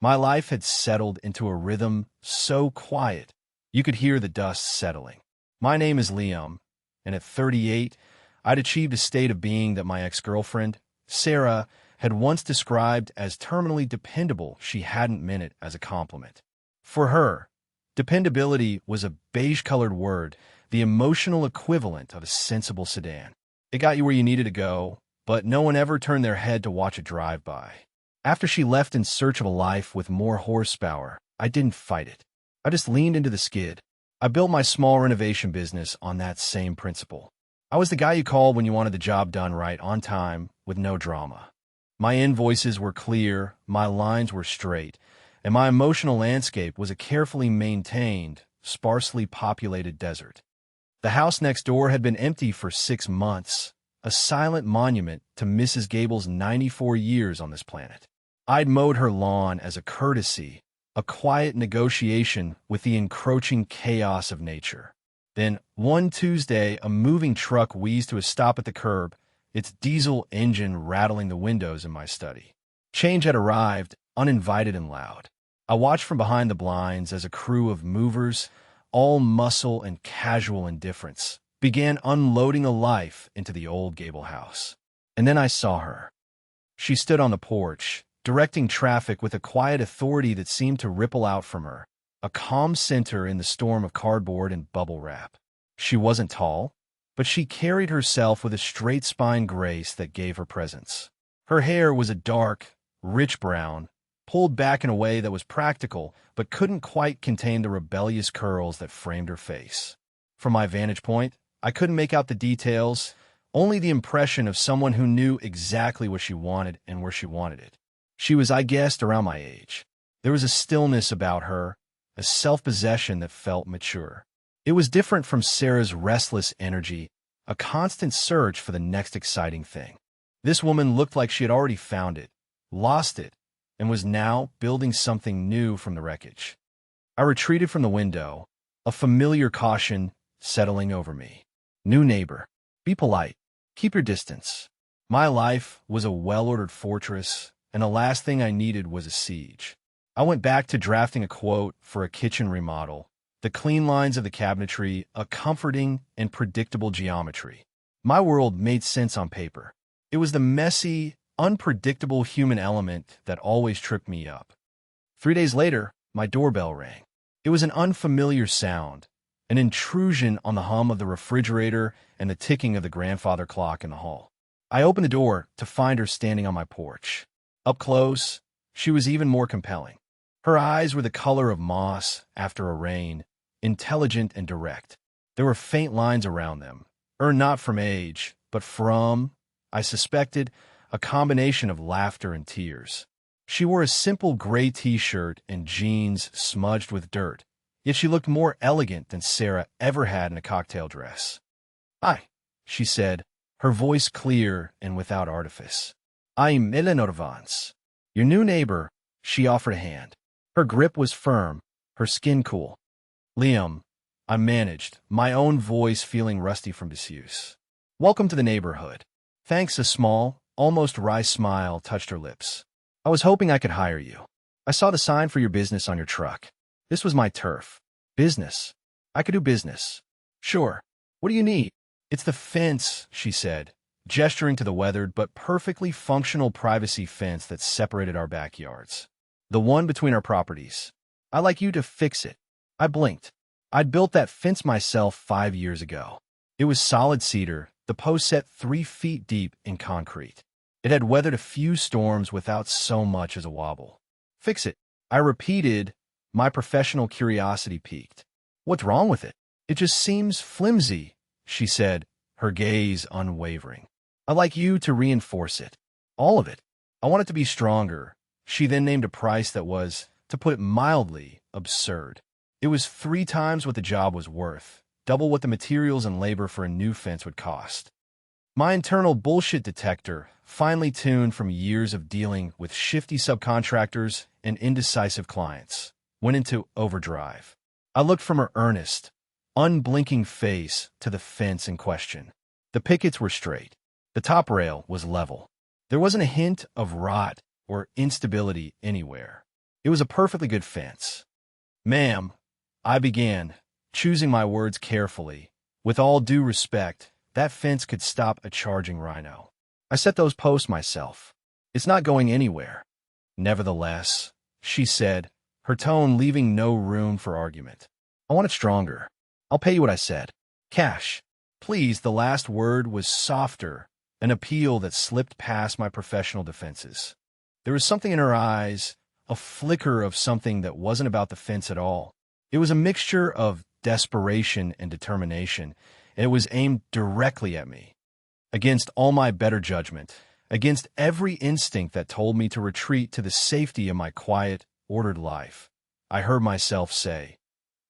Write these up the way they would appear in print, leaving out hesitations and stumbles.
My life had settled into a rhythm so quiet you could hear the dust settling. My name is Liam, and at 38, I'd achieved a state of being that my ex-girlfriend, Sarah, had once described as terminally dependable. She hadn't meant it as a compliment. For her, dependability was a beige-colored word, the emotional equivalent of a sensible sedan. It got you where you needed to go, but no one ever turned their head to watch it drive by. After she left in search of a life with more horsepower, I didn't fight it. I just leaned into the skid. I built my small renovation business on that same principle. I was the guy you called when you wanted the job done right on time with no drama. My invoices were clear, my lines were straight, and my emotional landscape was a carefully maintained, sparsely populated desert. The house next door had been empty for 6 months, a silent monument to Mrs. Gable's 94 years on this planet. I'd mowed her lawn as a courtesy, a quiet negotiation with the encroaching chaos of nature. Then, one Tuesday, a moving truck wheezed to a stop at the curb, its diesel engine rattling the windows in my study. Change had arrived, uninvited and loud. I watched from behind the blinds as a crew of movers, all muscle and casual indifference, began unloading a life into the old Gable house. And then I saw her. She stood on the porch, directing traffic with a quiet authority that seemed to ripple out from her, a calm center in the storm of cardboard and bubble wrap. She wasn't tall, but she carried herself with a straight-spine grace that gave her presence. Her hair was a dark, rich brown, pulled back in a way that was practical but couldn't quite contain the rebellious curls that framed her face. From my vantage point, I couldn't make out the details, only the impression of someone who knew exactly what she wanted and where she wanted it. She was, I guessed, around my age. There was a stillness about her, a self-possession that felt mature. It was different from Sarah's restless energy, a constant search for the next exciting thing. This woman looked like she had already found it, lost it, and was now building something new from the wreckage. I retreated from the window, a familiar caution settling over me. New neighbor. Be polite. Keep your distance. My life was a well-ordered fortress, and the last thing I needed was a siege. I went back to drafting a quote for a kitchen remodel, the clean lines of the cabinetry, a comforting and predictable geometry. My world made sense on paper. It was the messy, unpredictable human element that always tripped me up. 3 days later, my doorbell rang. It was an unfamiliar sound, an intrusion on the hum of the refrigerator and the ticking of the grandfather clock in the hall. I opened the door to find her standing on my porch. Up close, she was even more compelling. Her eyes were the color of moss after a rain, intelligent and direct. There were faint lines around them, earned not from age, but from, I suspected, a combination of laughter and tears. She wore a simple gray t-shirt and jeans smudged with dirt, yet she looked more elegant than Sarah ever had in a cocktail dress. "Hi," she said, her voice clear and without artifice. "I'm Eleanor Vance, your new neighbor." She offered a hand. Her grip was firm, her skin cool. "Liam," I managed, my own voice feeling rusty from disuse. "Welcome to the neighborhood." Thanks, a small, almost wry smile touched her lips. "I was hoping I could hire you. I saw the sign for your business on your truck. This was my turf. Business. I could do business." "Sure. What do you need?" "It's the fence," she said, gesturing to the weathered but perfectly functional privacy fence that separated our backyards. "The one between our properties. I'd like you to fix it." I blinked. I'd built that fence myself 5 years ago. It was solid cedar, the post set 3 feet deep in concrete. It had weathered a few storms without so much as a wobble. "Fix it," I repeated, my professional curiosity piqued. "What's wrong with it?" "It just seems flimsy," she said, her gaze unwavering. "I'd like you to reinforce it. All of it. I want it to be stronger." She then named a price that was, to put it mildly, absurd. It was 3 times what the job was worth, double what the materials and labor for a new fence would cost. My internal bullshit detector, finely tuned from years of dealing with shifty subcontractors and indecisive clients, went into overdrive. I looked from her earnest, unblinking face to the fence in question. The pickets were straight. The top rail was level. There wasn't a hint of rot or instability anywhere. It was a perfectly good fence. Ma'am, I began, choosing my words carefully. With all due respect, that fence could stop a charging rhino. I set those posts myself. It's not going anywhere. Nevertheless, she said, her tone leaving no room for argument. I want it stronger. I'll pay you what I said. Cash. Please, the last word was softer, an appeal that slipped past my professional defenses. There was something in her eyes, a flicker of something that wasn't about the fence at all. It was a mixture of desperation and determination, and it was aimed directly at me. Against all my better judgment, against every instinct that told me to retreat to the safety of my quiet, ordered life, I heard myself say,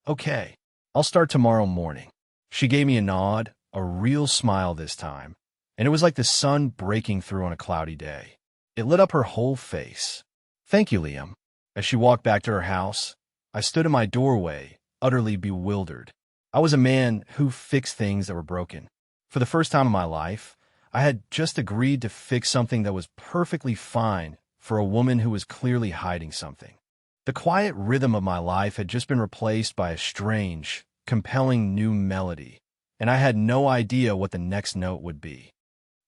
"Okay, I'll start tomorrow morning." She gave me a nod, a real smile this time, and it was like the sun breaking through on a cloudy day. It lit up her whole face. "Thank you, Liam." As she walked back to her house, I stood in my doorway, utterly bewildered. I was a man who fixed things that were broken. For the first time in my life, I had just agreed to fix something that was perfectly fine for a woman who was clearly hiding something. The quiet rhythm of my life had just been replaced by a strange, compelling new melody, and I had no idea what the next note would be.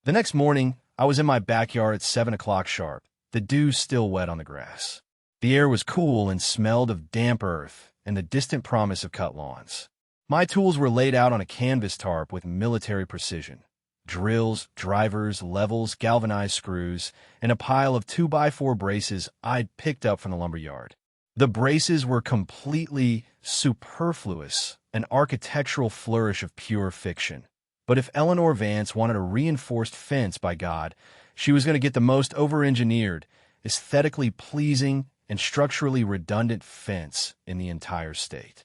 The next morning, I was in my backyard at 7 o'clock sharp, the dew still wet on the grass. The air was cool and smelled of damp earth and the distant promise of cut lawns. My tools were laid out on a canvas tarp with military precision. Drills, drivers, levels, galvanized screws, and a pile of 2x4 braces I'd picked up from the lumber yard. The braces were completely superfluous, an architectural flourish of pure fiction. But if Eleanor Vance wanted a reinforced fence, by God, she was going to get the most over-engineered, aesthetically pleasing, and structurally redundant fence in the entire state.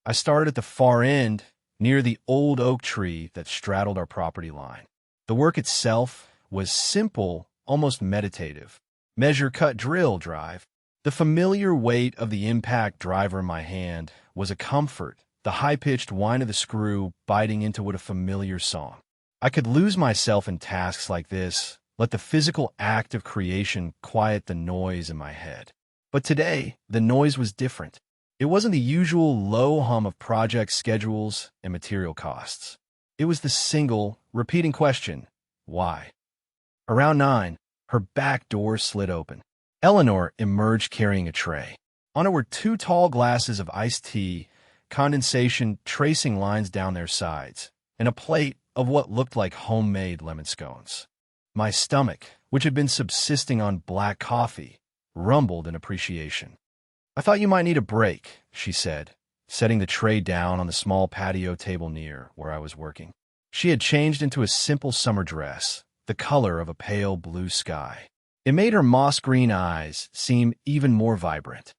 I started at the far end, near the old oak tree that straddled our property line. The work itself was simple, almost meditative. Measure, cut, drill, drive. The familiar weight of the impact driver in my hand was a comfort, the high-pitched whine of the screw biting into what a familiar song. I could lose myself in tasks like this, let the physical act of creation quiet the noise in my head. But today, the noise was different. It wasn't the usual low hum of project schedules and material costs. It was the single, repeating question, why? Around 9, her back door slid open. Eleanor emerged carrying a tray. On it were 2 tall glasses of iced tea, condensation tracing lines down their sides, and a plate of what looked like homemade lemon scones. My stomach, which had been subsisting on black coffee, rumbled in appreciation. "I thought you might need a break," she said, setting the tray down on the small patio table near where I was working. She had changed into a simple summer dress, the color of a pale blue sky. It made her moss-green eyes seem even more vibrant.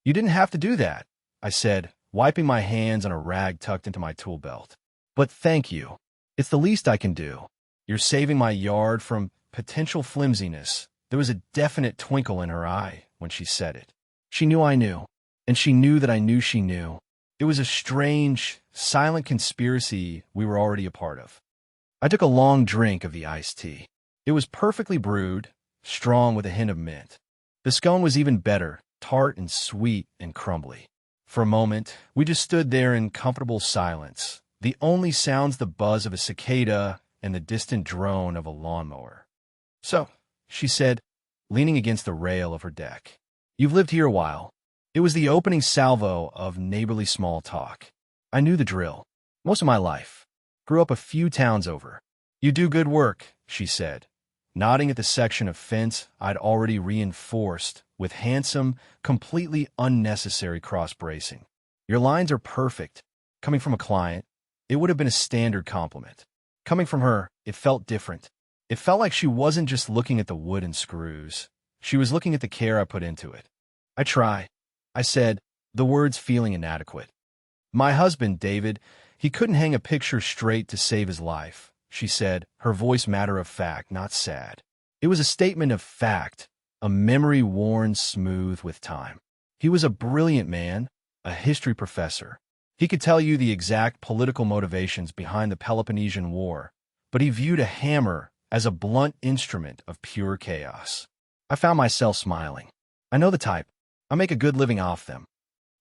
"You didn't have to do that," I said, wiping my hands on a rag tucked into my tool belt. "But thank you. It's the least I can do. You're saving my yard from potential flimsiness." There was a definite twinkle in her eye when she said it. She knew I knew, and she knew that I knew she knew. It was a strange, silent conspiracy we were already a part of. I took a long drink of the iced tea. It was perfectly brewed, strong with a hint of mint. The scone was even better, tart and sweet and crumbly. For a moment, we just stood there in comfortable silence, the only sounds the buzz of a cicada and the distant drone of a lawnmower. "So," she said, leaning against the rail of her deck, "you've lived here a while." It was the opening salvo of neighborly small talk. I knew the drill. Most of my life. Grew up a few towns over. "You do good work," she said, nodding at the section of fence I'd already reinforced with handsome, completely unnecessary cross-bracing. "Your lines are perfect." Coming from a client, it would have been a standard compliment. Coming from her, it felt different. It felt like she wasn't just looking at the wood and screws. She was looking at the care I put into it. "I try," I said, the words feeling inadequate. "My husband, David, he couldn't hang a picture straight to save his life," she said, her voice matter of fact, not sad. It was a statement of fact, a memory worn smooth with time. "He was a brilliant man, a history professor. He could tell you the exact political motivations behind the Peloponnesian War, but he viewed a hammer as a blunt instrument of pure chaos." I found myself smiling. "I know the type. I make a good living off them.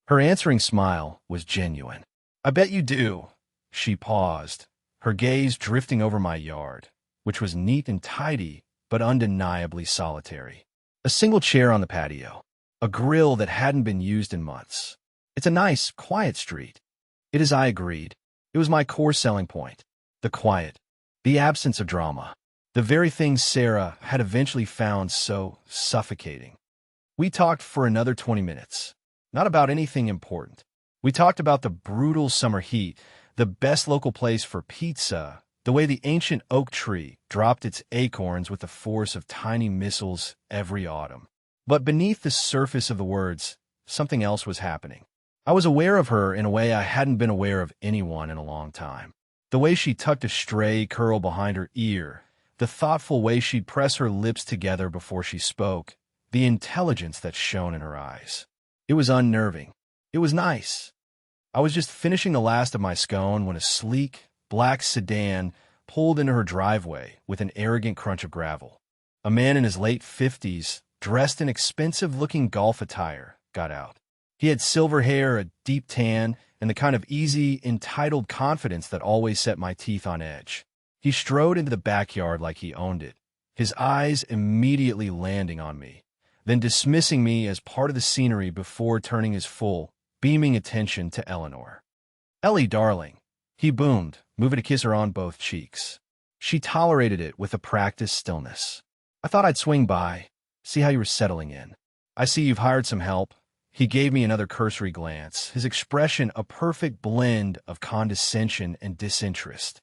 Her answering smile was genuine. I bet you do. She paused, her gaze drifting over my yard, which was neat and tidy, but undeniably solitary. A single chair on the patio, a grill that hadn't been used in months. It's a nice, quiet street. It is, I agreed. It was my core selling point. The quiet, the absence of drama, the very thing Sarah had eventually found so suffocating. We talked for another 20 minutes, not about anything important. We talked about the brutal summer heat, the best local place for pizza, the way the ancient oak tree dropped its acorns with the force of tiny missiles every autumn. But beneath the surface of the words, something else was happening. I was aware of her in a way I hadn't been aware of anyone in a long time. The way she tucked a stray curl behind her ear, the thoughtful way she'd press her lips together before she spoke, the intelligence that shone in her eyes. It was unnerving. It was nice. I was just finishing the last of my scone when a sleek, black sedan pulled into her driveway with an arrogant crunch of gravel. A man in his late 50s, dressed in expensive-looking golf attire, got out. He had silver hair, a deep tan, and the kind of easy, entitled confidence that always set my teeth on edge. He strode into the backyard like he owned it, his eyes immediately landing on me, then dismissing me as part of the scenery before turning his full, beaming attention to Eleanor. "Ellie, darling," he boomed, moving to kiss her on both cheeks. She tolerated it with a practiced stillness. "I thought I'd swing by, see how you were settling in. I see you've hired some help." He gave me another cursory glance, his expression a perfect blend of condescension and disinterest.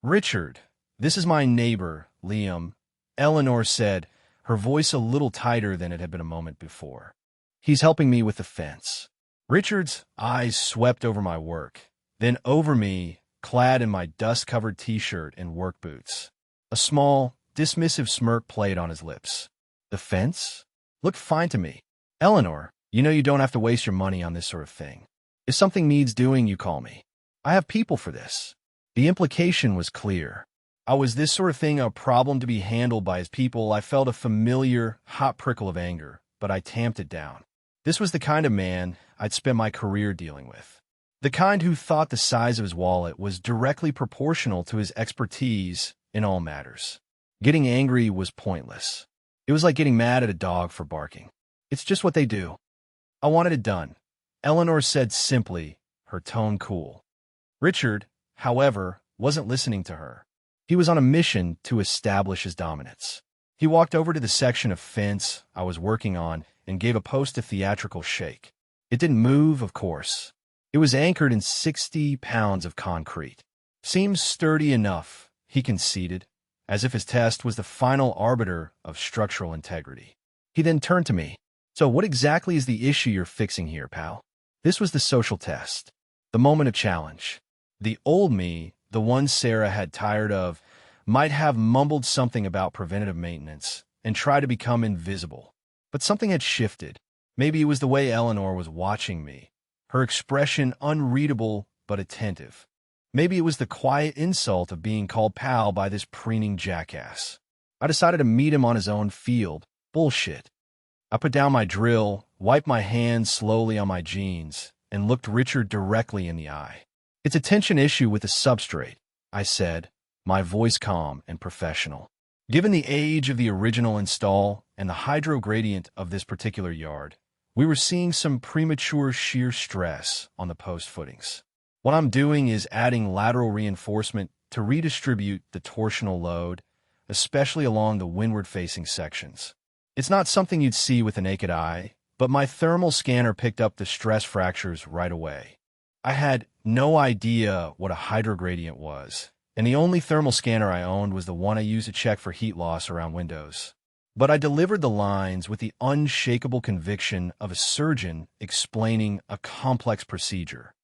"Richard, this is my neighbor, Liam," Eleanor said, her voice a little tighter than it had been a moment before. "He's helping me with the fence." Richard's eyes swept over my work, then over me, clad in my dust-covered t-shirt and work boots. A small, dismissive smirk played on his lips. "The fence? Looked fine to me. Eleanor, you know you don't have to waste your money on this sort of thing. If something needs doing, you call me. I have people for this." The implication was clear. Was this sort of thing a problem to be handled by his people? I felt a familiar, hot prickle of anger, but I tamped it down. This was the kind of man I'd spent my career dealing with. The kind who thought the size of his wallet was directly proportional to his expertise in all matters. Getting angry was pointless. It was like getting mad at a dog for barking. It's just what they do. "I wanted it done," Eleanor said simply, her tone cool. Richard, however, wasn't listening to her. He was on a mission to establish his dominance. He walked over to the section of fence I was working on and gave a post a theatrical shake. It didn't move, of course. It was anchored in 60 pounds of concrete. "Seems sturdy enough," he conceded, as if his test was the final arbiter of structural integrity. He then turned to me. "So what exactly is the issue you're fixing here, pal?" This was the social test, the moment of challenge. The old me, the one Sarah had tired of, might have mumbled something about preventative maintenance and tried to become invisible. But something had shifted. Maybe it was the way Eleanor was watching me, her expression unreadable but attentive. Maybe it was the quiet insult of being called pal by this preening jackass. I decided to meet him on his own field. Bullshit. I put down my drill, wiped my hands slowly on my jeans, and looked Richard directly in the eye. "It's a tension issue with the substrate," I said, my voice calm and professional. Given the age of the original install and the hydro gradient of this particular yard, we were seeing some premature shear stress on the post footings. What I'm doing is adding lateral reinforcement to redistribute the torsional load, especially along the windward-facing sections. It's not something you'd see with the naked eye, but my thermal scanner picked up the stress fractures right away. I had no idea what a hydrogradient was, and the only thermal scanner I owned was the one I used to check for heat loss around windows. But I delivered the lines with the unshakable conviction of a surgeon explaining a complex procedure.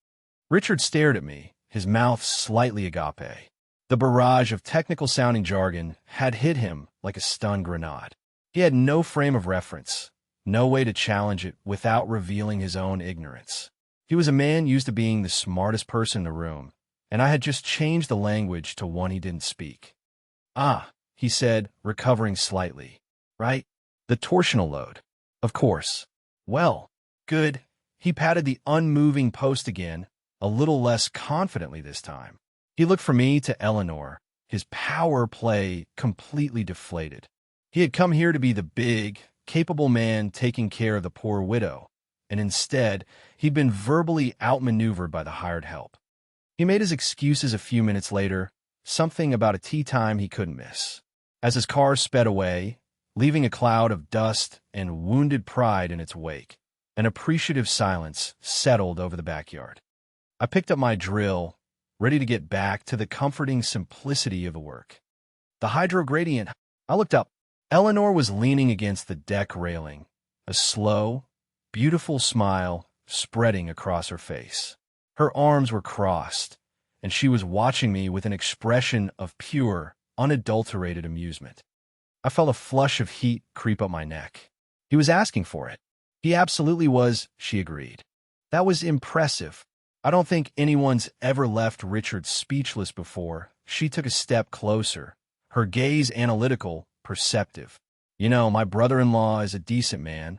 Richard stared at me, his mouth slightly agape. The barrage of technical-sounding jargon had hit him like a stun grenade. He had no frame of reference, no way to challenge it without revealing his own ignorance. He was a man used to being the smartest person in the room, and I had just changed the language to one he didn't speak. "Ah," he said, recovering slightly. "Right? The torsional load. Of course. Well, Good. He patted the unmoving post again, a little less confidently this time. He looked from me to Eleanor, his power play completely deflated. He had come here to be the big, capable man taking care of the poor widow, and instead, he'd been verbally outmaneuvered by the hired help. He made his excuses a few minutes later, something about a tea time he couldn't miss. As his car sped away, leaving a cloud of dust and wounded pride in its wake, an appreciative silence settled over the backyard. I picked up my drill, ready to get back to the comforting simplicity of the work. The hydro gradient. I looked up. Eleanor was leaning against the deck railing, a slow, beautiful smile spreading across her face. Her arms were crossed, and she was watching me with an expression of pure, unadulterated amusement. I felt a flush of heat creep up my neck. He was asking for it. He absolutely was, she agreed. That was impressive. I don't think anyone's ever left Richard speechless before. She took a step closer, her gaze analytical, perceptive. You know, my brother-in-law is a decent man,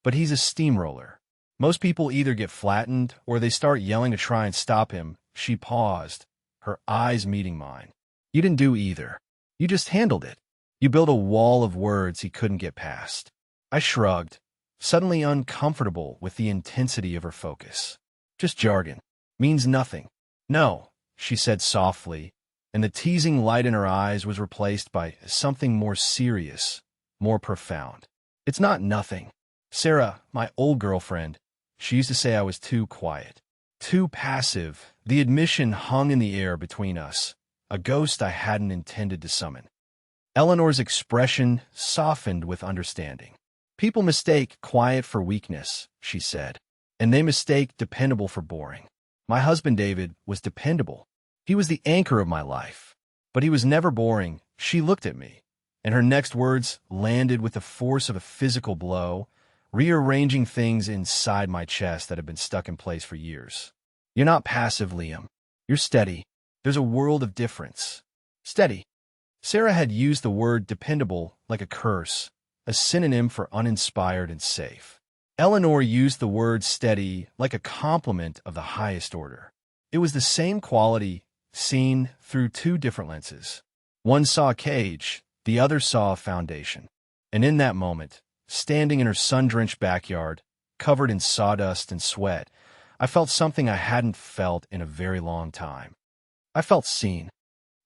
but he's a steamroller. Most people either get flattened or they start yelling to try and stop him. She paused, her eyes meeting mine. You didn't do either. You just handled it. You built a wall of words he couldn't get past. I shrugged, suddenly uncomfortable with the intensity of her focus. Just jargon. Means nothing. No, she said softly, and the teasing light in her eyes was replaced by something more serious, more profound. It's not nothing. Sarah, my old girlfriend, she used to say I was too quiet, too passive. The admission hung in the air between us, a ghost I hadn't intended to summon. Eleanor's expression softened with understanding. People mistake quiet for weakness, she said, and they mistake dependable for boring. My husband, David, was dependable. He was the anchor of my life. But he was never boring. She looked at me, and her next words landed with the force of a physical blow, rearranging things inside my chest that had been stuck in place for years. You're not passive, Liam. You're steady. There's a world of difference. Steady. Sarah had used the word dependable like a curse, a synonym for uninspired and safe. Eleanor used the word steady like a compliment of the highest order. It was the same quality, seen through two different lenses. One saw a cage, the other saw a foundation. And in that moment, standing in her sun-drenched backyard, covered in sawdust and sweat, I felt something I hadn't felt in a very long time. I felt seen.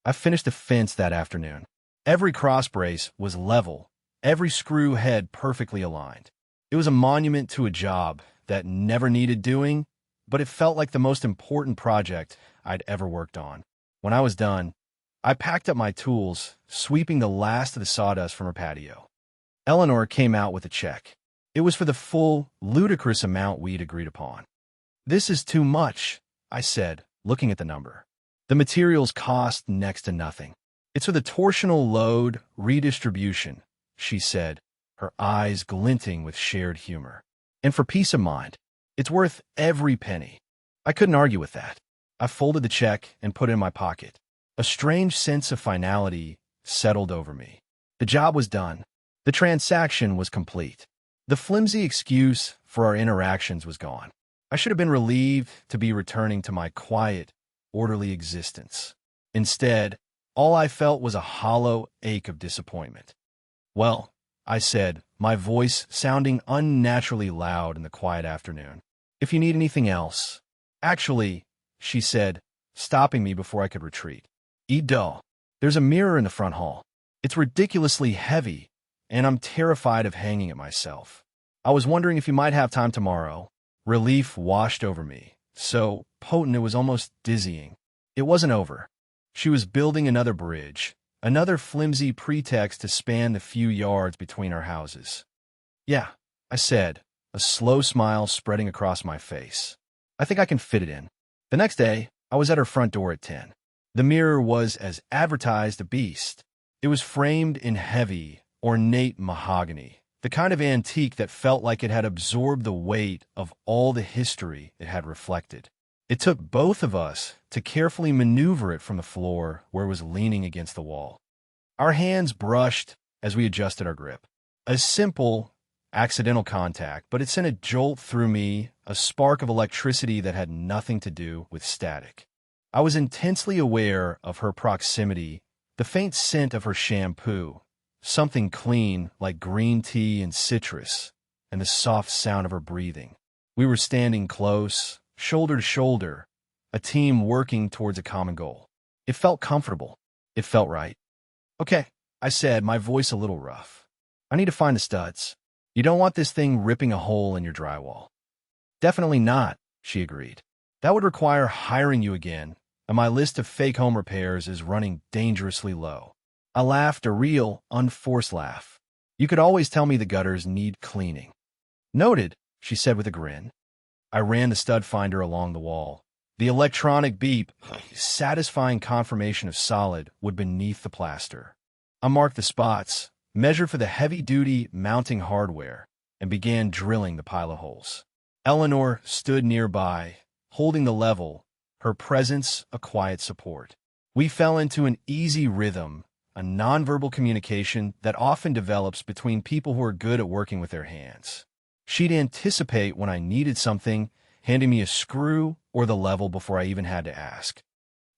I finished the fence that afternoon. Every cross brace was level, every screw head perfectly aligned. It was a monument to a job that never needed doing, but it felt like the most important project I'd ever worked on. When I was done, I packed up my tools, sweeping the last of the sawdust from her patio. Eleanor came out with a check. It was for the full, ludicrous amount we'd agreed upon. This is too much, I said, looking at the number. The materials cost next to nothing. It's for the torsional load redistribution, she said, her eyes glinting with shared humor. And for peace of mind, it's worth every penny. I couldn't argue with that. I folded the check and put it in my pocket. A strange sense of finality settled over me. The job was done. The transaction was complete. The flimsy excuse for our interactions was gone. I should have been relieved to be returning to my quiet, orderly existence. Instead, all I felt was a hollow ache of disappointment. Well, I said, my voice sounding unnaturally loud in the quiet afternoon. If you need anything else. Actually, she said, stopping me before I could retreat. Eat dough. There's a mirror in the front hall. It's ridiculously heavy, and I'm terrified of hanging it myself. I was wondering if you might have time tomorrow. Relief washed over me, so potent it was almost dizzying. It wasn't over. She was building another bridge, another flimsy pretext to span the few yards between our houses. Yeah, I said, a slow smile spreading across my face. I think I can fit it in. The next day, I was at her front door at 10. The mirror was as advertised a beast. It was framed in heavy, ornate mahogany, the kind of antique that felt like it had absorbed the weight of all the history it had reflected. It took both of us to carefully maneuver it from the floor where it was leaning against the wall. Our hands brushed as we adjusted our grip. A simple, accidental contact, but it sent a jolt through me, a spark of electricity that had nothing to do with static. I was intensely aware of her proximity, the faint scent of her shampoo, something clean like green tea and citrus, and the soft sound of her breathing. We were standing close, shoulder to shoulder, a team working towards a common goal. It felt comfortable. It felt right. "Okay," I said, my voice a little rough. "I need to find the studs. You don't want this thing ripping a hole in your drywall." "Definitely not," she agreed. "That would require hiring you again, and my list of fake home repairs is running dangerously low." I laughed, a real, unforced laugh. "You could always tell me the gutters need cleaning." "Noted," she said with a grin. I ran the stud finder along the wall. The electronic beep, satisfying confirmation of solid, would beneath the plaster. I marked the spots, measured for the heavy-duty mounting hardware, and began drilling the pile of holes. Eleanor stood nearby, holding the level, her presence a quiet support. We fell into an easy rhythm, a nonverbal communication that often develops between people who are good at working with their hands. She'd anticipate when I needed something, handing me a screw or the level before I even had to ask.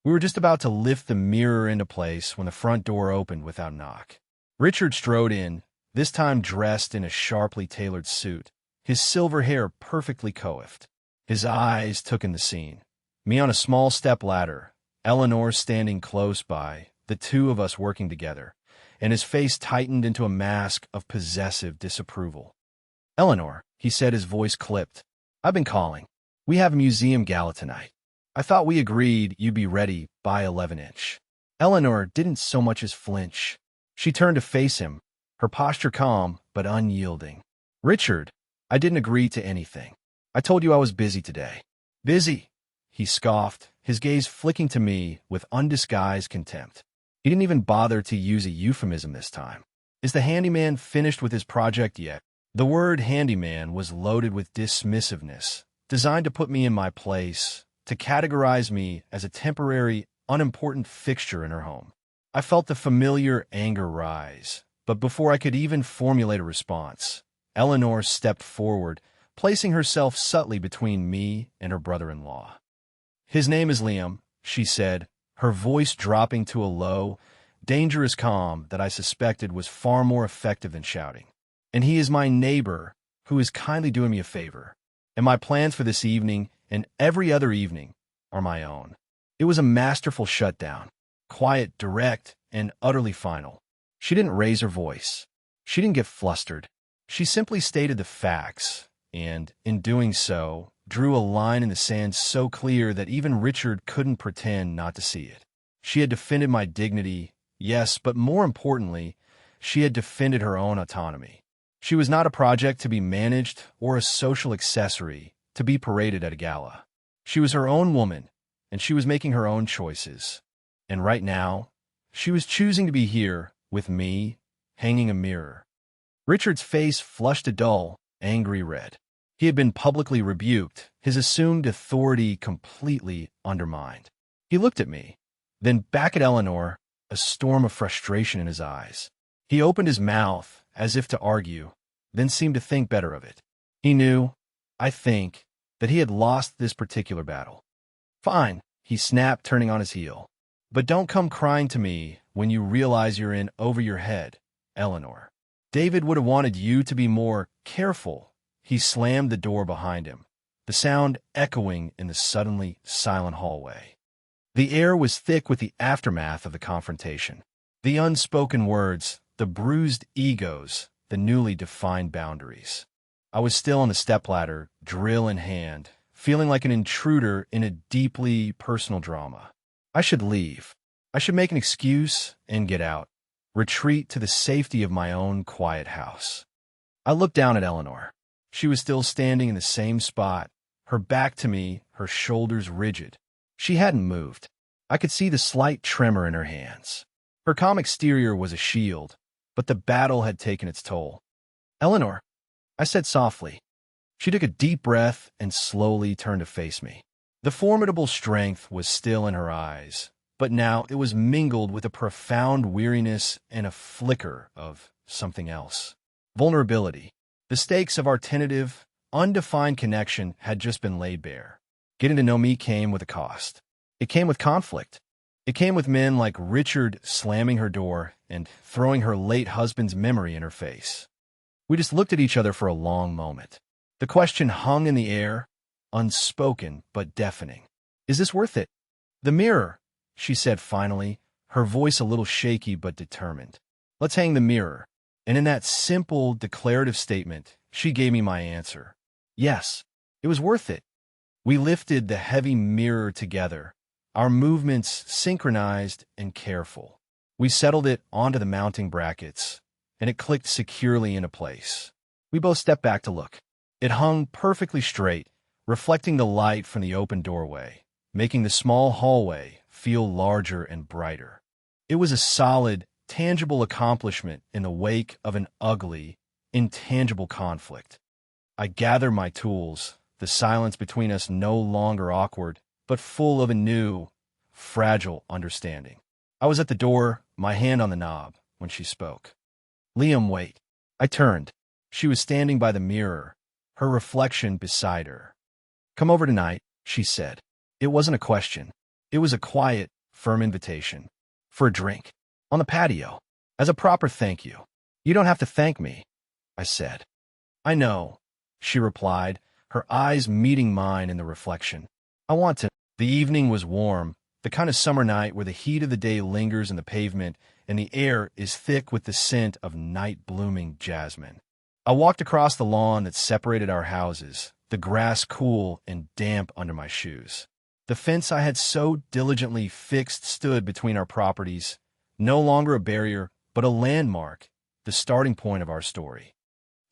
We were just about to lift the mirror into place when the front door opened without knock. Richard strode in, this time dressed in a sharply tailored suit, his silver hair perfectly coiffed. His eyes took in the scene. Me on a small step ladder, Eleanor standing close by, the two of us working together, and his face tightened into a mask of possessive disapproval. "Eleanor," he said, his voice clipped, "I've been calling. We have a museum gala tonight. I thought we agreed you'd be ready by 11-inch. Eleanor didn't so much as flinch. She turned to face him, her posture calm but unyielding. "Richard, I didn't agree to anything. I told you I was busy today." "Busy?" he scoffed, his gaze flicking to me with undisguised contempt. He didn't even bother to use a euphemism this time. "Is the handyman finished with his project yet?" The word handyman was loaded with dismissiveness, designed to put me in my place, to categorize me as a temporary, unimportant fixture in her home. I felt the familiar anger rise, but before I could even formulate a response, Eleanor stepped forward, placing herself subtly between me and her brother-in-law. "His name is Liam," she said, her voice dropping to a low, dangerous calm that I suspected was far more effective than shouting. "And he is my neighbor, who is kindly doing me a favor. And my plans for this evening and every other evening are my own." It was a masterful shutdown, quiet, direct, and utterly final. She didn't raise her voice. She didn't get flustered. She simply stated the facts, and, in doing so, drew a line in the sand so clear that even Richard couldn't pretend not to see it. She had defended my dignity, yes, but more importantly, she had defended her own autonomy. She was not a project to be managed or a social accessory to be paraded at a gala. She was her own woman, and she was making her own choices. And right now, she was choosing to be here, with me, hanging a mirror. Richard's face flushed a dull, angry red. He had been publicly rebuked, his assumed authority completely undermined. He looked at me, then back at Eleanor, a storm of frustration in his eyes. He opened his mouth, as if to argue, then seemed to think better of it. He knew, I think, that he had lost this particular battle. "Fine," he snapped, turning on his heel. "But don't come crying to me when you realize you're in over your head, Eleanor. David would have wanted you to be more careful." He slammed the door behind him, the sound echoing in the suddenly silent hallway. The air was thick with the aftermath of the confrontation. The unspoken words, the bruised egos, the newly defined boundaries. I was still on the stepladder, drill in hand, feeling like an intruder in a deeply personal drama. I should leave. I should make an excuse and get out. Retreat to the safety of my own quiet house. I looked down at Eleanor. She was still standing in the same spot, her back to me, her shoulders rigid. She hadn't moved. I could see the slight tremor in her hands. Her calm exterior was a shield, but the battle had taken its toll. "Eleanor," I said softly. She took a deep breath and slowly turned to face me. The formidable strength was still in her eyes, but now it was mingled with a profound weariness and a flicker of something else. Vulnerability. The stakes of our tentative, undefined connection had just been laid bare. Getting to know me came with a cost. It came with conflict. It came with men like Richard slamming her door and throwing her late husband's memory in her face. We just looked at each other for a long moment. The question hung in the air, unspoken but deafening. Is this worth it? The mirror, she said finally, her voice a little shaky but determined. Let's hang the mirror. And in that simple, declarative statement, she gave me my answer. Yes, it was worth it. We lifted the heavy mirror together, our movements synchronized and careful. We settled it onto the mounting brackets, and it clicked securely into place. We both stepped back to look. It hung perfectly straight, reflecting the light from the open doorway, making the small hallway feel larger and brighter. It was a solid, tangible accomplishment in the wake of an ugly, intangible conflict. I gathered my tools, the silence between us no longer awkward, but full of a new, fragile understanding. I was at the door, my hand on the knob, when she spoke. Liam, wait. I turned. She was standing by the mirror, her reflection beside her. Come over tonight, she said. It wasn't a question. It was a quiet, firm invitation. For a drink. On the patio. As a proper thank you. You don't have to thank me, I said. I know, she replied, her eyes meeting mine in the reflection. I want to. The evening was warm, the kind of summer night where the heat of the day lingers in the pavement and the air is thick with the scent of night-blooming jasmine. I walked across the lawn that separated our houses, the grass cool and damp under my shoes. The fence I had so diligently fixed stood between our properties, no longer a barrier, but a landmark, the starting point of our story.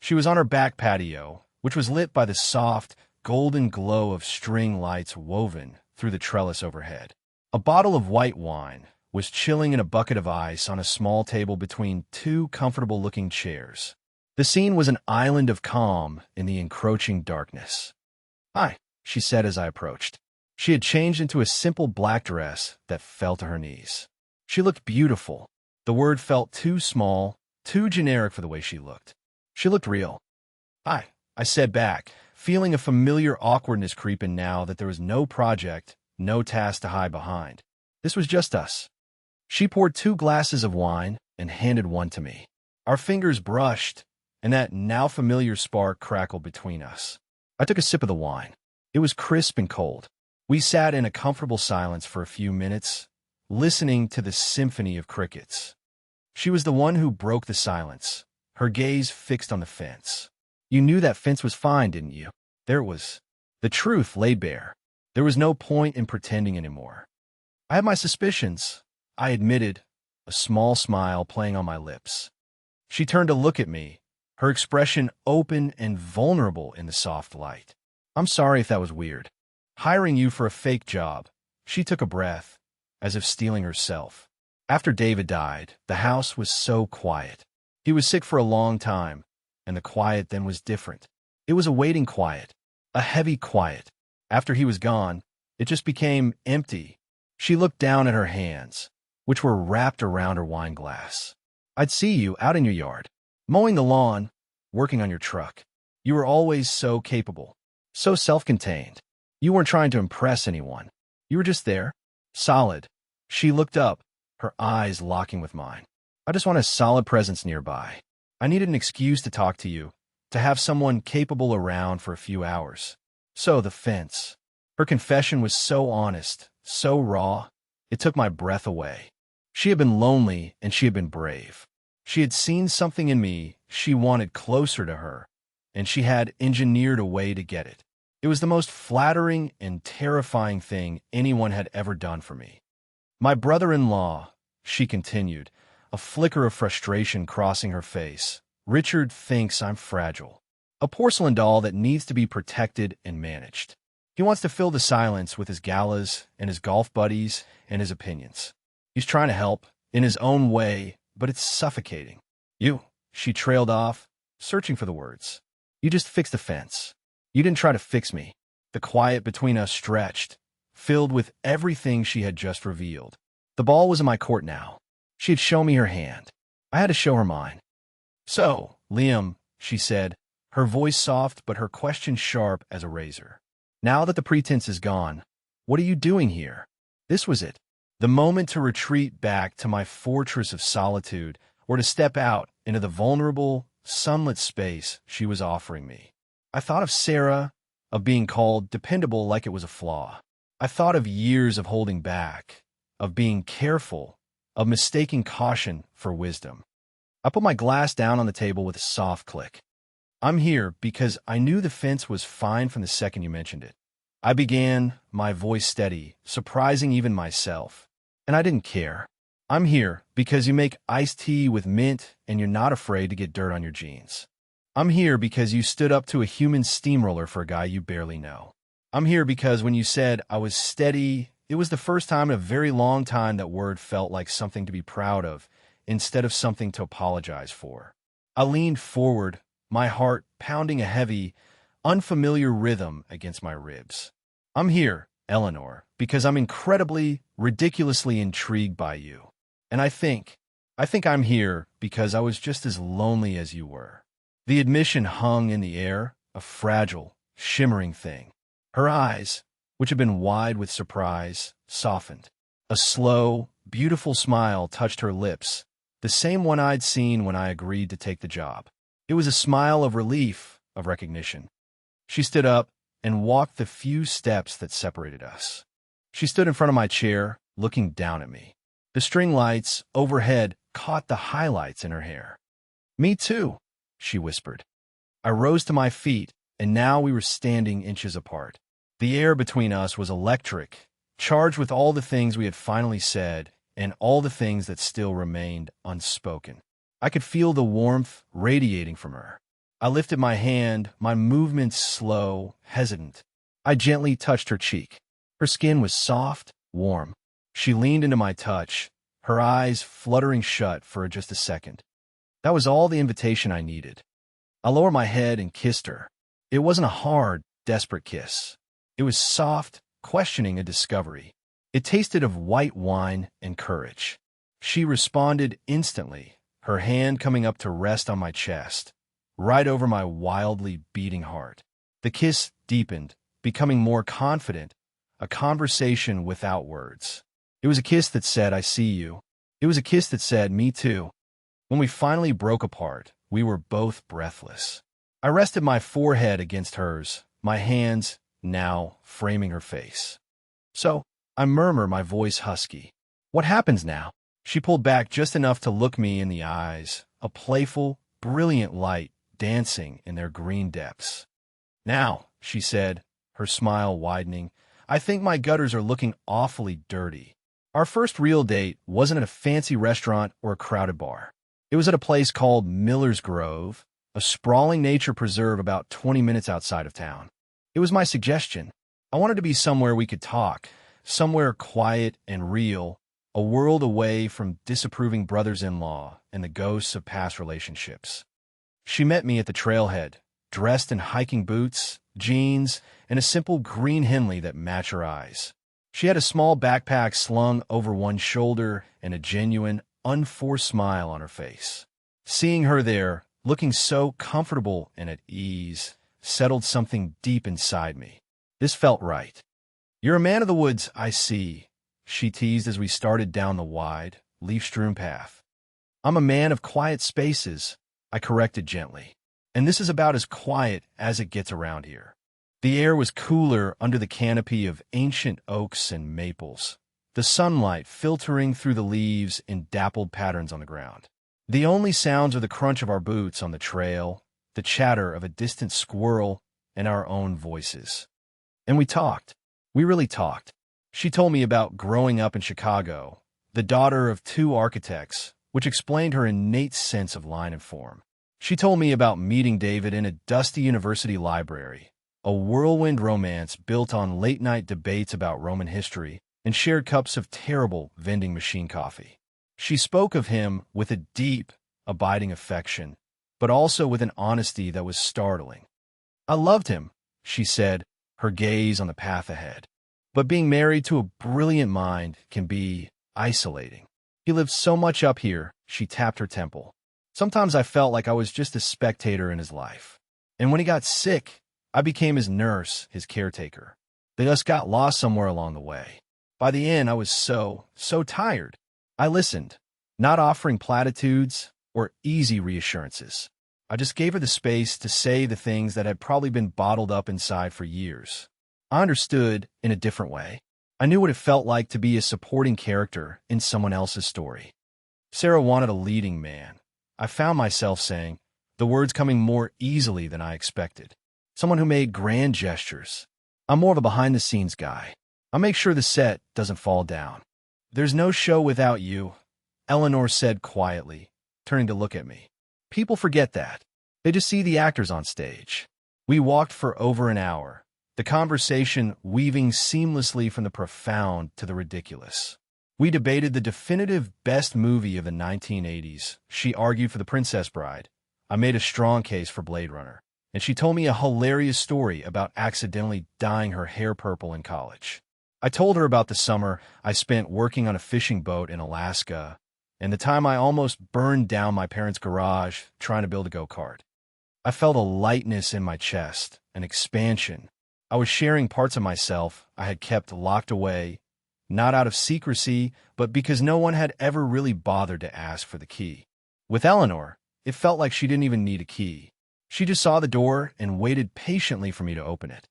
She was on her back patio, which was lit by the soft, golden glow of string lights woven through the trellis overhead. A bottle of white wine was chilling in a bucket of ice on a small table between two comfortable-looking chairs. The scene was an island of calm in the encroaching darkness. Hi, she said as I approached. She had changed into a simple black dress that fell to her knees. She looked beautiful. The word felt too small, too generic for the way she looked. She looked real. Hi, I said back, feeling a familiar awkwardness creep in now that there was no project, no task to hide behind. This was just us. She poured 2 glasses of wine and handed one to me. Our fingers brushed, and that now familiar spark crackled between us. I took a sip of the wine. It was crisp and cold. We sat in a comfortable silence for a few minutes, listening to the symphony of crickets. She was the one who broke the silence, her gaze fixed on the fence. You knew that fence was fine, didn't you? There it was. The truth laid bare. There was no point in pretending anymore. I had my suspicions, I admitted, a small smile playing on my lips. She turned to look at me, her expression open and vulnerable in the soft light. I'm sorry if that was weird. Hiring you for a fake job. She took a breath, as if steeling herself. After David died, the house was so quiet. He was sick for a long time, and the quiet then was different. It was a waiting quiet, a heavy quiet. After he was gone, it just became empty. She looked down at her hands, which were wrapped around her wine glass. I'd see you out in your yard, mowing the lawn, working on your truck. You were always so capable, so self-contained. You weren't trying to impress anyone. You were just there, solid. She looked up, her eyes locking with mine. I just want a solid presence nearby. I needed an excuse to talk to you, to have someone capable around for a few hours. So the fence. Her confession was so honest, so raw, it took my breath away. She had been lonely and she had been brave. She had seen something in me she wanted closer to her, and she had engineered a way to get it. It was the most flattering and terrifying thing anyone had ever done for me. My brother-in-law, she continued, a flicker of frustration crossing her face. Richard thinks I'm fragile. A porcelain doll that needs to be protected and managed. He wants to fill the silence with his galas and his golf buddies and his opinions. He's trying to help, in his own way, but it's suffocating. You, she trailed off, searching for the words. You just fixed the fence. You didn't try to fix me. The quiet between us stretched, filled with everything she had just revealed. The ball was in my court now. She had shown me her hand. I had to show her mine. So, Liam, she said, her voice soft but her question sharp as a razor. Now that the pretense is gone, what are you doing here? This was it. The moment to retreat back to my fortress of solitude, or to step out into the vulnerable, sunlit space she was offering me. I thought of Sarah, of being called dependable like it was a flaw. I thought of years of holding back, of being careful, of mistaking caution for wisdom. I put my glass down on the table with a soft click. I'm here because I knew the fence was fine from the second you mentioned it. I began, my voice steady, surprising even myself. And I didn't care. I'm here because you make iced tea with mint and you're not afraid to get dirt on your jeans. I'm here because you stood up to a human steamroller for a guy you barely know. I'm here because when you said I was steady, it was the first time in a very long time that word felt like something to be proud of instead of something to apologize for. I leaned forward, my heart pounding a heavy, unfamiliar rhythm against my ribs. I'm here, Eleanor, because I'm incredibly, ridiculously intrigued by you. And I think I'm here because I was just as lonely as you were. The admission hung in the air, a fragile, shimmering thing. Her eyes, which had been wide with surprise, softened. A slow, beautiful smile touched her lips, the same one I'd seen when I agreed to take the job. It was a smile of relief, of recognition. She stood up and walked the few steps that separated us. She stood in front of my chair, looking down at me. The string lights overhead caught the highlights in her hair. "Me too," she whispered. I rose to my feet, and now we were standing inches apart. The air between us was electric, charged with all the things we had finally said and all the things that still remained unspoken. I could feel the warmth radiating from her. I lifted my hand, my movements slow, hesitant. I gently touched her cheek. Her skin was soft, warm. She leaned into my touch, her eyes fluttering shut for just a second. That was all the invitation I needed. I lowered my head and kissed her. It wasn't a hard, desperate kiss. It was soft, questioning a discovery. It tasted of white wine and courage. She responded instantly, her hand coming up to rest on my chest, right over my wildly beating heart. The kiss deepened, becoming more confident, a conversation without words. It was a kiss that said, "I see you." It was a kiss that said, "Me too." When we finally broke apart, we were both breathless. I rested my forehead against hers, my hands now framing her face. "So," I murmured, my voice husky, "what happens now?" She pulled back just enough to look me in the eyes, a playful, brilliant light dancing in their green depths. "Now," she said, her smile widening, "I think my gutters are looking awfully dirty. Our first real date wasn't at a fancy restaurant or a crowded bar. It was at a place called Miller's Grove, a sprawling nature preserve about 20 minutes outside of town. It was my suggestion. I wanted to be somewhere we could talk, somewhere quiet and real, a world away from disapproving brothers-in-law and the ghosts of past relationships. She met me at the trailhead, dressed in hiking boots, jeans, and a simple green Henley that matched her eyes. She had a small backpack slung over one shoulder and a genuine, unforced smile on her face. Seeing her there, looking so comfortable and at ease, settled something deep inside me. This felt right. "You're a man of the woods, I see," she teased as we started down the wide, leaf-strewn path. "I'm a man of quiet spaces," I corrected gently. "And this is about as quiet as it gets around here." The air was cooler under the canopy of ancient oaks and maples, the sunlight filtering through the leaves in dappled patterns on the ground. The only sounds are the crunch of our boots on the trail, the chatter of a distant squirrel, and our own voices. And we talked. We really talked. She told me about growing up in Chicago, the daughter of two architects, which explained her innate sense of line and form. She told me about meeting David in a dusty university library, a whirlwind romance built on late-night debates about Roman history and shared cups of terrible vending machine coffee. She spoke of him with a deep, abiding affection, but also with an honesty that was startling. "I loved him," she said, her gaze on the path ahead. "But being married to a brilliant mind can be isolating. He lives so much up here," she tapped her temple. "Sometimes I felt like I was just a spectator in his life." And when he got sick, I became his nurse, his caretaker. They just got lost somewhere along the way. By the end, I was so tired. I listened, not offering platitudes or easy reassurances. I just gave her the space to say the things that had probably been bottled up inside for years. I understood in a different way. I knew what it felt like to be a supporting character in someone else's story. Sarah wanted a leading man. I found myself saying, the words coming more easily than I expected. Someone who made grand gestures. I'm more of a behind-the-scenes guy. I make sure the set doesn't fall down. There's no show without you, Eleanor said quietly, turning to look at me. People forget that. They just see the actors on stage. We walked for over an hour, the conversation weaving seamlessly from the profound to the ridiculous. We debated the definitive best movie of the 1980s. She argued for The Princess Bride. I made a strong case for Blade Runner. And she told me a hilarious story about accidentally dyeing her hair purple in college. I told her about the summer I spent working on a fishing boat in Alaska and the time I almost burned down my parents' garage trying to build a go-kart. I felt a lightness in my chest, an expansion. I was sharing parts of myself I had kept locked away, not out of secrecy, but because no one had ever really bothered to ask for the key. With Eleanor, it felt like she didn't even need a key. She just saw the door and waited patiently for me to open it.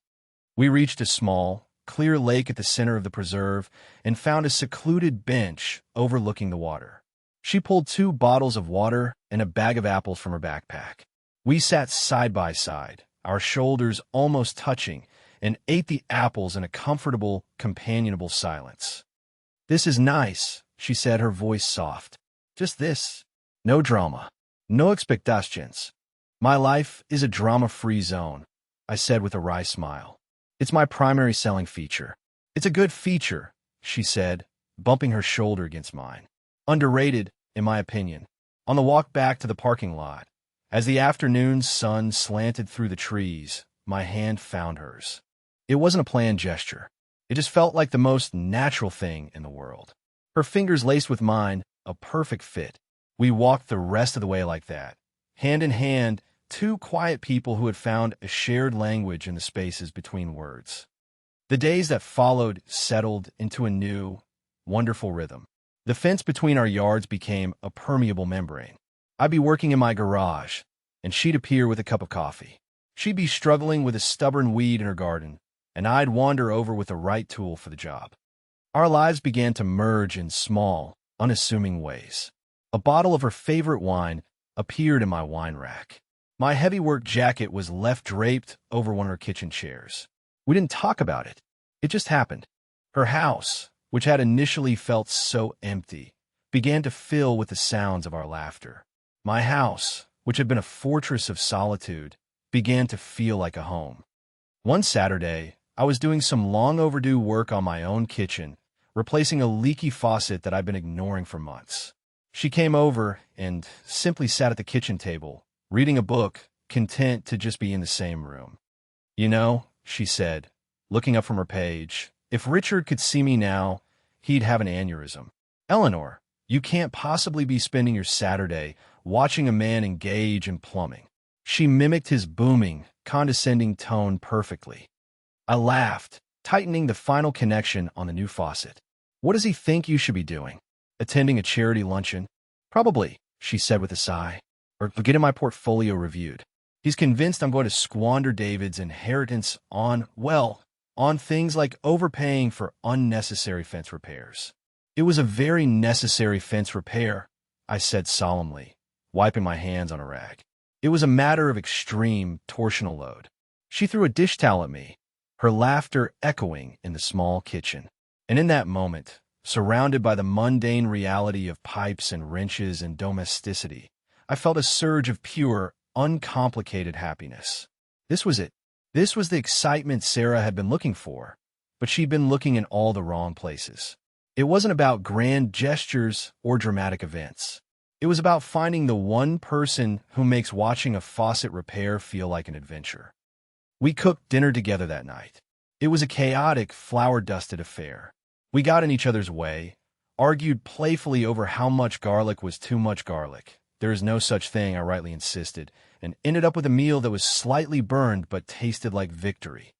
We reached a small, clear lake at the center of the preserve and found a secluded bench overlooking the water. She pulled 2 bottles of water and a bag of apples from her backpack. We sat side by side, our shoulders almost touching, and ate the apples in a comfortable, companionable silence. "This is nice," she said, her voice soft. "Just this. No drama. No expectations. My life is a drama-free zone," I said with a wry smile. "It's my primary selling feature." "It's a good feature," she said, bumping her shoulder against mine. "Underrated, in my opinion." On the walk back to the parking lot, as the afternoon sun slanted through the trees, my hand found hers. It wasn't a planned gesture. It just felt like the most natural thing in the world. Her fingers laced with mine, a perfect fit. We walked the rest of the way like that, hand in hand, 2 quiet people who had found a shared language in the spaces between words. The days that followed settled into a new, wonderful rhythm. The fence between our yards became a permeable membrane. I'd be working in my garage, and she'd appear with a cup of coffee. She'd be struggling with a stubborn weed in her garden, and I'd wander over with the right tool for the job. Our lives began to merge in small, unassuming ways. A bottle of her favorite wine appeared in my wine rack. My heavy work jacket was left draped over one of her kitchen chairs. We didn't talk about it. It just happened. Her house, which had initially felt so empty, began to fill with the sounds of our laughter. My house, which had been a fortress of solitude, began to feel like a home. One Saturday, I was doing some long overdue work on my own kitchen, replacing a leaky faucet that I'd been ignoring for months. She came over and simply sat at the kitchen table, reading a book, content to just be in the same room. "You know," she said, looking up from her page, "if Richard could see me now, he'd have an aneurysm. Eleanor, you can't possibly be spending your Saturday watching a man engage in plumbing." She mimicked his booming, condescending tone perfectly. I laughed, tightening the final connection on the new faucet. "What does he think you should be doing? Attending a charity luncheon?" "Probably," she said with a sigh. "Or getting my portfolio reviewed. He's convinced I'm going to squander David's inheritance on things like overpaying for unnecessary fence repairs." "It was a very necessary fence repair," I said solemnly, wiping my hands on a rag. "It was a matter of extreme torsional load." She threw a dish towel at me, her laughter echoing in the small kitchen. And in that moment, surrounded by the mundane reality of pipes and wrenches and domesticity, I felt a surge of pure, uncomplicated happiness. This was it. This was the excitement Sarah had been looking for, but she'd been looking in all the wrong places. It wasn't about grand gestures or dramatic events. It was about finding the one person who makes watching a faucet repair feel like an adventure. We cooked dinner together that night. It was a chaotic, flour-dusted affair. We got in each other's way, argued playfully over how much garlic was too much garlic, There is no such thing, I rightly insisted, and ended up with a meal that was slightly burned but tasted like victory.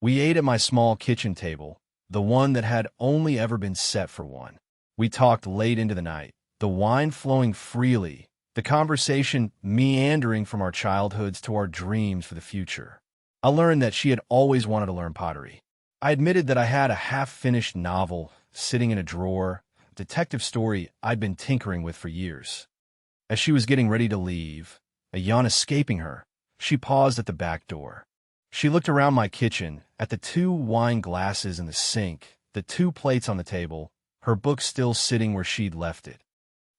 We ate at my small kitchen table, the one that had only ever been set for one. We talked late into the night, the wine flowing freely, the conversation meandering from our childhoods to our dreams for the future. I learned that she had always wanted to learn pottery. I admitted that I had a half-finished novel sitting in a drawer, a detective story I'd been tinkering with for years. As she was getting ready to leave, a yawn escaping her, she paused at the back door. She looked around my kitchen, at the 2 wine glasses in the sink, the 2 plates on the table, her book still sitting where she'd left it.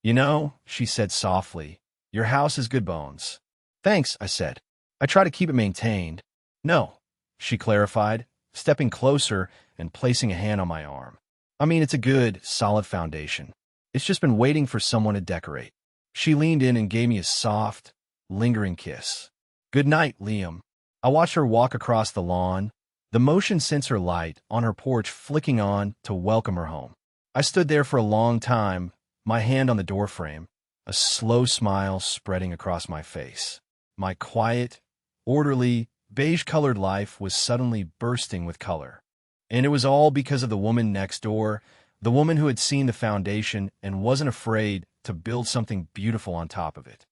"You know," she said softly, "your house is good bones." "Thanks," I said. "I try to keep it maintained." "No," she clarified, stepping closer and placing a hand on my arm. "I mean, it's a good, solid foundation. It's just been waiting for someone to decorate." She leaned in and gave me a soft, lingering kiss. "Good night, Liam." I watched her walk across the lawn, the motion sensor light on her porch flicking on to welcome her home. I stood there for a long time, my hand on the doorframe, a slow smile spreading across my face. My quiet, orderly, beige-colored life was suddenly bursting with color. And it was all because of the woman next door, the woman who had seen the foundation and wasn't afraid to build something beautiful on top of it.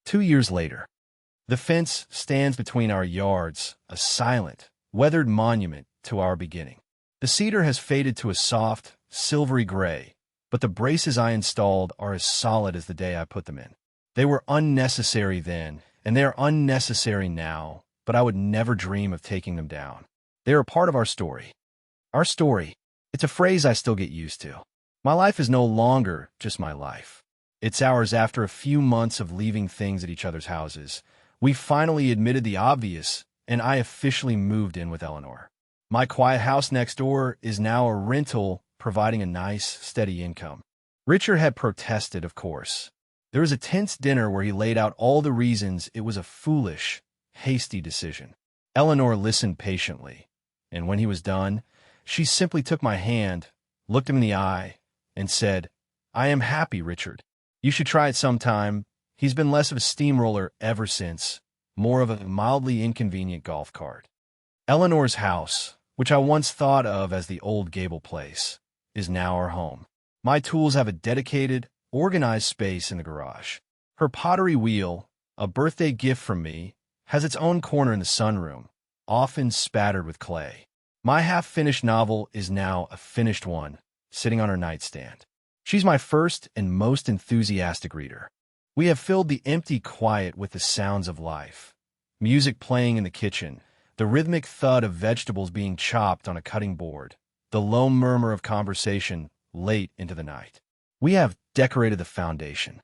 2 years later, the fence stands between our yards, a silent, weathered monument to our beginning. The cedar has faded to a soft, silvery gray, but the braces I installed are as solid as the day I put them in. They were unnecessary then, and they are unnecessary now, but I would never dream of taking them down. They are a part of our story. Our story. It's a phrase I still get used to. My life is no longer just my life. It's ours after a few months of leaving things at each other's houses. We finally admitted the obvious, and I officially moved in with Eleanor. My quiet house next door is now a rental, providing a nice, steady income. Richard had protested, of course. There was a tense dinner where he laid out all the reasons it was a foolish, hasty decision. Eleanor listened patiently, and when he was done, she simply took my hand, looked him in the eye, and said, "I am happy, Richard. You should try it sometime." He's been less of a steamroller ever since, more of a mildly inconvenient golf cart. Eleanor's house, which I once thought of as the old Gable place, is now our home. My tools have a dedicated, organized space in the garage. Her pottery wheel, a birthday gift from me, has its own corner in the sunroom, often spattered with clay. My half-finished novel is now a finished one, sitting on her nightstand. She's my first and most enthusiastic reader. We have filled the empty quiet with the sounds of life. Music playing in the kitchen, the rhythmic thud of vegetables being chopped on a cutting board, the low murmur of conversation late into the night. We have decorated the foundation.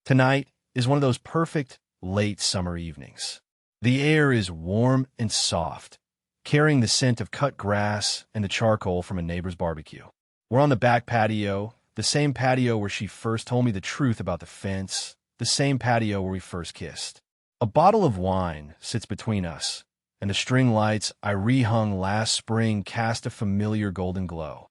Tonight is one of those perfect late summer evenings. The air is warm and soft, carrying the scent of cut grass and the charcoal from a neighbor's barbecue. We're on the back patio, the same patio where she first told me the truth about the fence, the same patio where we first kissed. A bottle of wine sits between us, and the string lights I rehung last spring cast a familiar golden glow.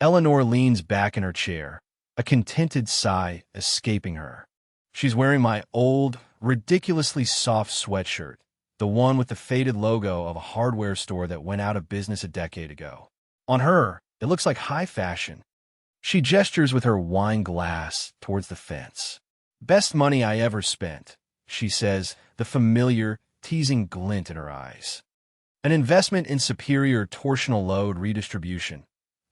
Eleanor leans back in her chair, a contented sigh escaping her. She's wearing my old, ridiculously soft sweatshirt, the one with the faded logo of a hardware store that went out of business a decade ago. On her, it looks like high fashion. She gestures with her wine glass towards the fence. "Best money I ever spent," she says, the familiar, teasing glint in her eyes. "An investment in superior torsional load redistribution,"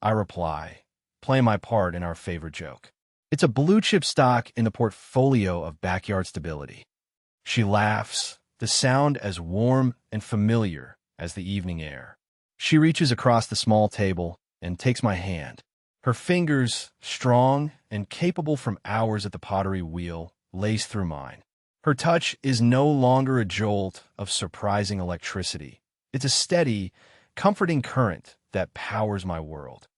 I reply, playing my part in our favorite joke. "It's a blue-chip stock in the portfolio of backyard stability." She laughs, the sound as warm and familiar as the evening air. She reaches across the small table and takes my hand. Her fingers, strong and capable from hours at the pottery wheel, lace through mine. Her touch is no longer a jolt of surprising electricity. It's a steady, comforting current that powers my world.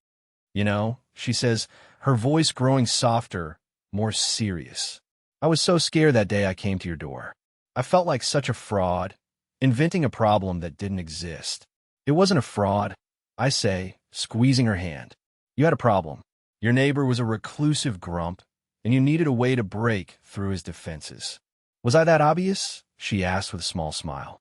"You know," she says, her voice growing softer, more serious. "I was so scared that day I came to your door. I felt like such a fraud, inventing a problem that didn't exist." "It wasn't a fraud," I say, squeezing her hand. "You had a problem. Your neighbor was a reclusive grump, and you needed a way to break through his defenses. Was I that obvious? She asked with a small smile.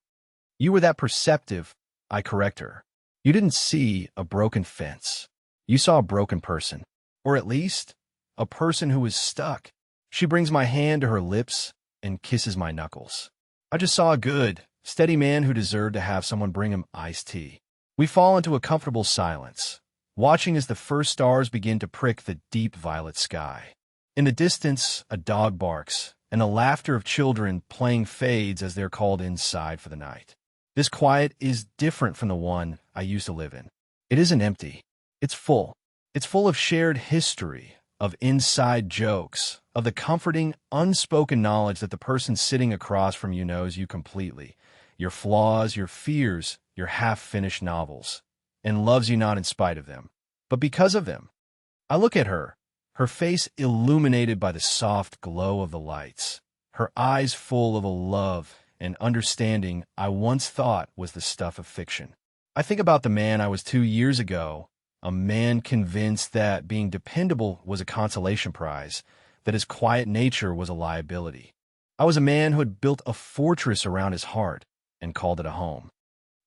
You were that perceptive, I correct her. You didn't see a broken fence. You saw a broken person, or at least a person who was stuck. She brings my hand to her lips and kisses my knuckles. I just saw a good, steady man who deserved to have someone bring him iced tea. We fall into a comfortable silence, watching as the first stars begin to prick the deep violet sky. In the distance, a dog barks, and the laughter of children playing fades as they're called inside for the night. This quiet is different from the one I used to live in. It isn't empty. It's full. It's full of shared history, of inside jokes, of the comforting, unspoken knowledge that the person sitting across from you knows you completely, your flaws, your fears, your half-finished novels, and loves you not in spite of them, but because of them. I look at her, her face illuminated by the soft glow of the lights, her eyes full of a love and understanding I once thought was the stuff of fiction. I think about the man I was 2 years ago, a man convinced that being dependable was a consolation prize, that his quiet nature was a liability. I was a man who had built a fortress around his heart and called it a home.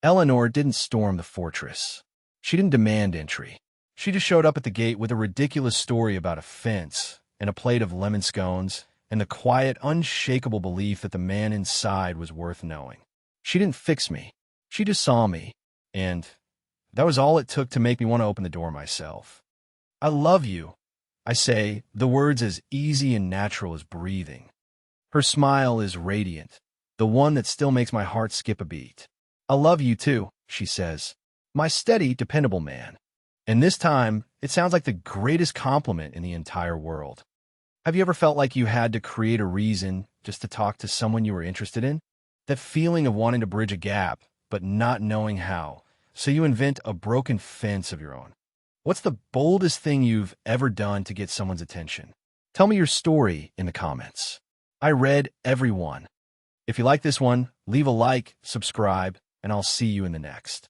Eleanor didn't storm the fortress. She didn't demand entry. She just showed up at the gate with a ridiculous story about a fence and a plate of lemon scones and the quiet, unshakable belief that the man inside was worth knowing. She didn't fix me. She just saw me, and that was all it took to make me want to open the door myself. I love you, I say, the words as easy and natural as breathing. Her smile is radiant, the one that still makes my heart skip a beat. I love you too, she says, my steady, dependable man. And this time, it sounds like the greatest compliment in the entire world. Have you ever felt like you had to create a reason just to talk to someone you were interested in? That feeling of wanting to bridge a gap, but not knowing how. So you invent a broken fence of your own. What's the boldest thing you've ever done to get someone's attention? Tell me your story in the comments. I read every one. If you like this one, leave a like, subscribe, and I'll see you in the next.